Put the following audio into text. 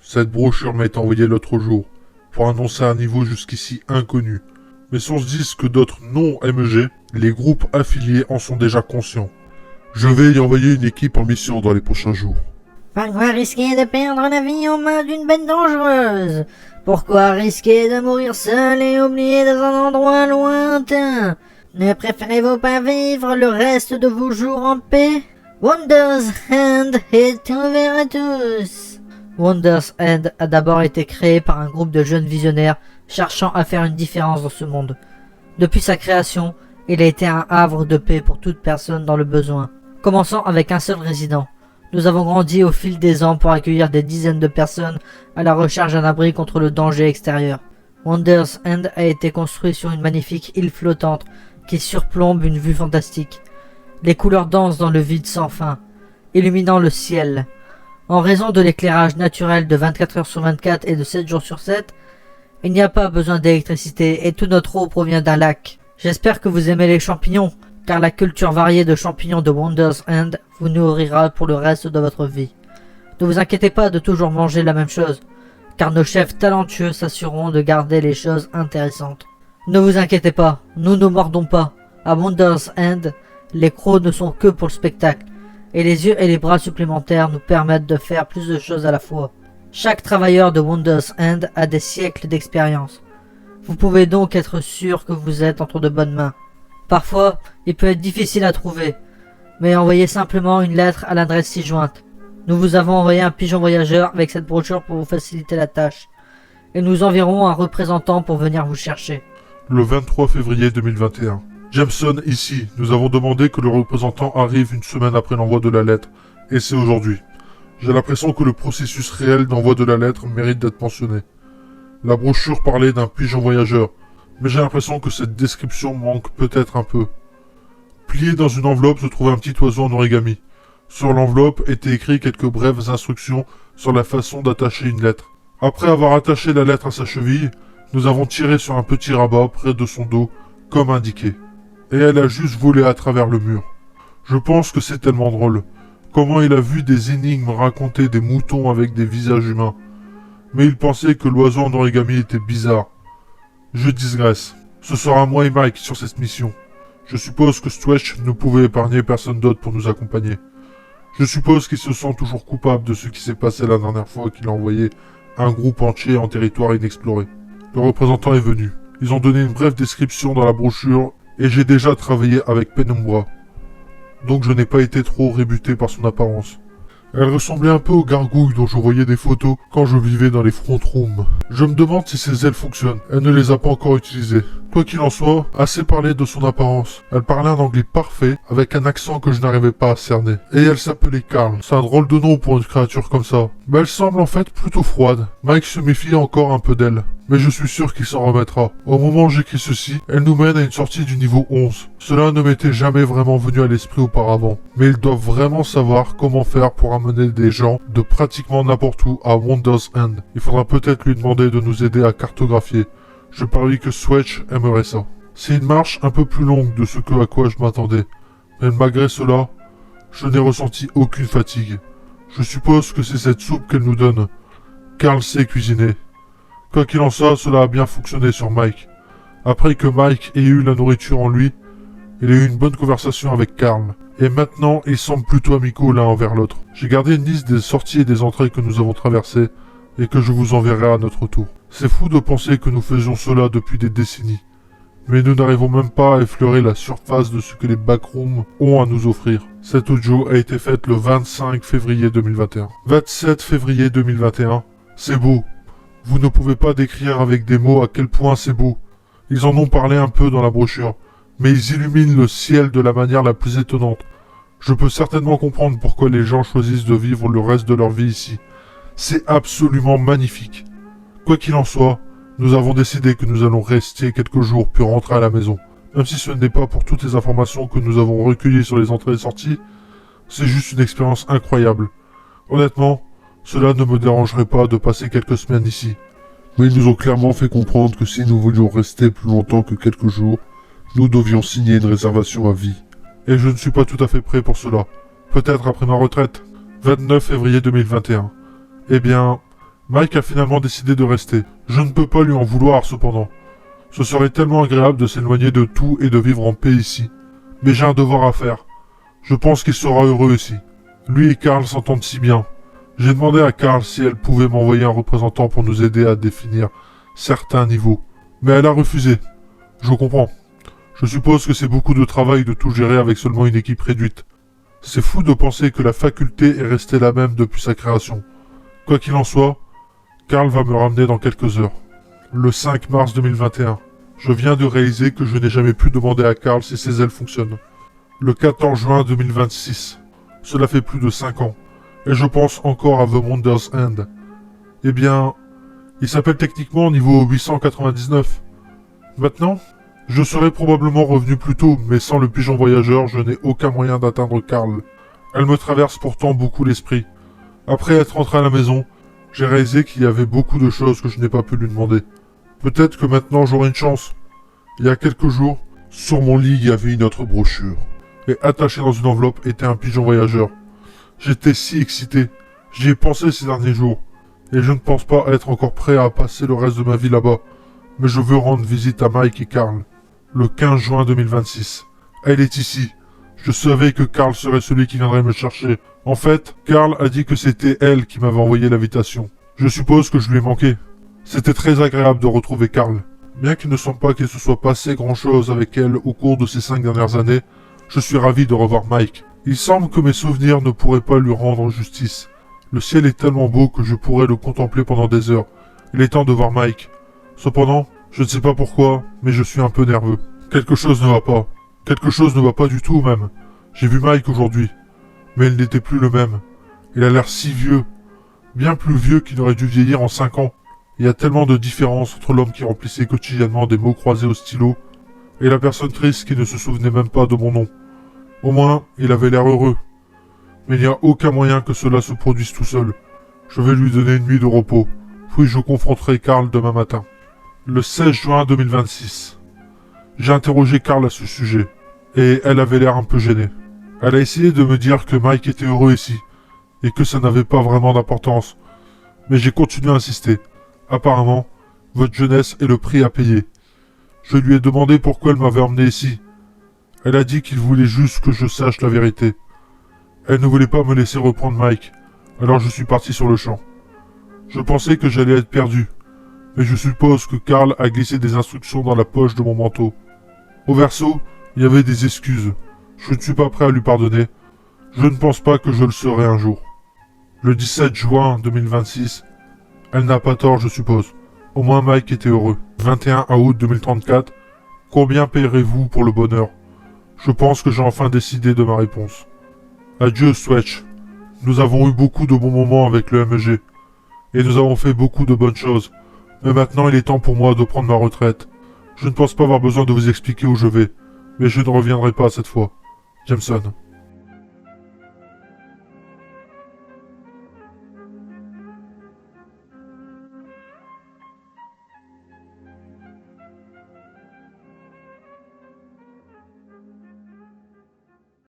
Cette brochure m'a été envoyée l'autre jour, pour annoncer un niveau jusqu'ici inconnu. Mais si on se dise que d'autres non-MG, les groupes affiliés en sont déjà conscients. Je vais y envoyer une équipe en mission dans les prochains jours. Pourquoi risquer de perdre la vie en main d'une bête dangereuse? Pourquoi risquer de mourir seul et oublié dans un endroit lointain? Ne préférez-vous pas vivre le reste de vos jours en paix? Wonders End est ouvert à tous. Wonders End a d'abord été créé par un groupe de jeunes visionnaires cherchant à faire une différence dans ce monde. Depuis sa création, il a été un havre de paix pour toute personne dans le besoin. Commençant avec un seul résident, nous avons grandi au fil des ans pour accueillir des dizaines de personnes à la recherche d'un abri contre le danger extérieur. Wonders End a été construit sur une magnifique île flottante qui surplombe une vue fantastique. Les couleurs dansent dans le vide sans fin, illuminant le ciel. En raison de l'éclairage naturel de 24 heures sur 24 et de 7 jours sur 7, il n'y a pas besoin d'électricité et toute notre eau provient d'un lac. J'espère que vous aimez les champignons, car la culture variée de champignons de Wonders End vous nourrira pour le reste de votre vie. Ne vous inquiétez pas de toujours manger la même chose, car nos chefs talentueux s'assureront de garder les choses intéressantes. Ne vous inquiétez pas, nous ne mordons pas. À Wonders End, les crocs ne sont que pour le spectacle, et les yeux et les bras supplémentaires nous permettent de faire plus de choses à la fois. Chaque travailleur de Wonders End a des siècles d'expérience. Vous pouvez donc être sûr que vous êtes entre de bonnes mains. Parfois, il peut être difficile à trouver, mais envoyez simplement une lettre à l'adresse ci-jointe. Nous vous avons envoyé un pigeon voyageur avec cette brochure pour vous faciliter la tâche, et nous enverrons un représentant pour venir vous chercher. Le 23 février 2021. Jameson, ici. Nous avons demandé que le représentant arrive une semaine après l'envoi de la lettre, et c'est aujourd'hui. J'ai l'impression que le processus réel d'envoi de la lettre mérite d'être mentionné. La brochure parlait d'un pigeon voyageur, mais j'ai l'impression que cette description manque peut-être un peu. Plié dans une enveloppe se trouvait un petit oiseau en origami. Sur l'enveloppe étaient écrites quelques brèves instructions sur la façon d'attacher une lettre. Après avoir attaché la lettre à sa cheville, nous avons tiré sur un petit rabat près de son dos, comme indiqué. Et elle a juste volé à travers le mur. Je pense que c'est tellement drôle. Comment il a vu des énigmes raconter des moutons avec des visages humains. Mais il pensait que l'oiseau en origami était bizarre. Je digresse. Ce sera moi et Mike sur cette mission. Je suppose que Stretch ne pouvait épargner personne d'autre pour nous accompagner. Je suppose qu'il se sent toujours coupable de ce qui s'est passé la dernière fois qu'il a envoyé un groupe entier en territoire inexploré. Le représentant est venu. Ils ont donné une brève description dans la brochure et j'ai déjà travaillé avec Penumbra. Donc je n'ai pas été trop rébuté par son apparence. Elle ressemblait un peu aux gargouilles dont je voyais des photos quand je vivais dans les front rooms. Je me demande si ses ailes fonctionnent. Elle ne les a pas encore utilisées. Quoi qu'il en soit, assez parlé de son apparence. Elle parlait un anglais parfait, avec un accent que je n'arrivais pas à cerner. Et elle s'appelait Carl. C'est un drôle de nom pour une créature comme ça. Mais elle semble en fait plutôt froide. Mike se méfie encore un peu d'elle. Mais je suis sûr qu'il s'en remettra. Au moment où j'écris ceci, elle nous mène à une sortie du niveau 11. Cela ne m'était jamais vraiment venu à l'esprit auparavant. Mais ils doivent vraiment savoir comment faire pour amener des gens de pratiquement n'importe où à Wonders End. Il faudra peut-être lui demander de nous aider à cartographier. Je parie que Switch aimerait ça. C'est une marche un peu plus longue de ce à quoi je m'attendais. Mais malgré cela, je n'ai ressenti aucune fatigue. Je suppose que c'est cette soupe qu'elle nous donne. Carl sait cuisiner. Quoi qu'il en soit, cela a bien fonctionné sur Mike. Après que Mike ait eu la nourriture en lui, il a eu une bonne conversation avec Carl. Et maintenant, ils semblent plutôt amicaux l'un envers l'autre. J'ai gardé une liste des sorties et des entrées que nous avons traversées et que je vous enverrai à notre tour. C'est fou de penser que nous faisions cela depuis des décennies. Mais nous n'arrivons même pas à effleurer la surface de ce que les backrooms ont à nous offrir. Cette audio a été faite le 25 février 2021. 27 février 2021. C'est beau. Vous ne pouvez pas décrire avec des mots à quel point c'est beau. Ils en ont parlé un peu dans la brochure, mais ils illuminent le ciel de la manière la plus étonnante. Je peux certainement comprendre pourquoi les gens choisissent de vivre le reste de leur vie ici. C'est absolument magnifique. Quoi qu'il en soit, nous avons décidé que nous allons rester quelques jours puis rentrer à la maison. Même si ce n'est pas pour toutes les informations que nous avons recueillies sur les entrées et sorties, c'est juste une expérience incroyable. Honnêtement, cela ne me dérangerait pas de passer quelques semaines ici. Mais ils nous ont clairement fait comprendre que si nous voulions rester plus longtemps que quelques jours, nous devions signer une réservation à vie. Et je ne suis pas tout à fait prêt pour cela. Peut-être après ma retraite. 29 février 2021. Eh bien, Mike a finalement décidé de rester. Je ne peux pas lui en vouloir cependant. Ce serait tellement agréable de s'éloigner de tout et de vivre en paix ici. Mais j'ai un devoir à faire. Je pense qu'il sera heureux ici. Lui et Carl s'entendent si bien. J'ai demandé à Carl si elle pouvait m'envoyer un représentant pour nous aider à définir certains niveaux. Mais elle a refusé. Je comprends. Je suppose que c'est beaucoup de travail de tout gérer avec seulement une équipe réduite. C'est fou de penser que la faculté est restée la même depuis sa création. Quoi qu'il en soit, Carl va me ramener dans quelques heures. Le 5 mars 2021. Je viens de réaliser que je n'ai jamais pu demander à Carl si ses ailes fonctionnent. Le 14 juin 2026. Cela fait plus de 5 ans. Et je pense encore à The Wonder's End. Eh bien, il s'appelle techniquement niveau 899. Maintenant, je serais probablement revenu plus tôt, mais sans le pigeon voyageur, je n'ai aucun moyen d'atteindre Carl. Elle me traverse pourtant beaucoup l'esprit. Après être rentré à la maison, j'ai réalisé qu'il y avait beaucoup de choses que je n'ai pas pu lui demander. Peut-être que maintenant j'aurai une chance. Il y a quelques jours, sur mon lit, il y avait une autre brochure. Et attaché dans une enveloppe était un pigeon voyageur. J'étais si excité. J'y ai pensé ces derniers jours. Et je ne pense pas être encore prêt à passer le reste de ma vie là-bas. Mais je veux rendre visite à Mike et Carl. Le 15 juin 2026. Elle est ici. Je savais que Carl serait celui qui viendrait me chercher. En fait, Carl a dit que c'était elle qui m'avait envoyé l'invitation. Je suppose que je lui ai manqué. C'était très agréable de retrouver Carl. Bien qu'il ne semble pas qu'il se soit passé grand-chose avec elle au cours de ces 5 dernières années, je suis ravi de revoir Mike. Il semble que mes souvenirs ne pourraient pas lui rendre justice. Le ciel est tellement beau que je pourrais le contempler pendant des heures. Il est temps de voir Mike. Cependant, je ne sais pas pourquoi, mais je suis un peu nerveux. Quelque chose ne va pas. Quelque chose ne va pas du tout même. J'ai vu Mike aujourd'hui. Mais il n'était plus le même. Il a l'air si vieux. Bien plus vieux qu'il aurait dû vieillir en 5 ans. Il y a tellement de différence entre l'homme qui remplissait quotidiennement des mots croisés au stylo et la personne triste qui ne se souvenait même pas de mon nom. Au moins, il avait l'air heureux. Mais il n'y a aucun moyen que cela se produise tout seul. Je vais lui donner une nuit de repos, puis je confronterai Carl demain matin. Le 16 juin 2026. J'ai interrogé Carl à ce sujet, et elle avait l'air un peu gênée. Elle a essayé de me dire que Mike était heureux ici, et que ça n'avait pas vraiment d'importance. Mais j'ai continué à insister. Apparemment, votre jeunesse est le prix à payer. Je lui ai demandé pourquoi elle m'avait emmené ici. Elle a dit qu'il voulait juste que je sache la vérité. Elle ne voulait pas me laisser reprendre Mike, alors je suis parti sur le champ. Je pensais que j'allais être perdu, mais je suppose que Carl a glissé des instructions dans la poche de mon manteau. Au verso, il y avait des excuses. Je ne suis pas prêt à lui pardonner. Je ne pense pas que je le serai un jour. Le 17 juin 2026, elle n'a pas tort, je suppose. Au moins Mike était heureux. 21 août 2034. Combien payerez-vous pour le bonheur? Je pense que j'ai enfin décidé de ma réponse. Adieu, Swetch. Nous avons eu beaucoup de bons moments avec le MEG. Et nous avons fait beaucoup de bonnes choses. Mais maintenant il est temps pour moi de prendre ma retraite. Je ne pense pas avoir besoin de vous expliquer où je vais. Mais je ne reviendrai pas cette fois. Jameson.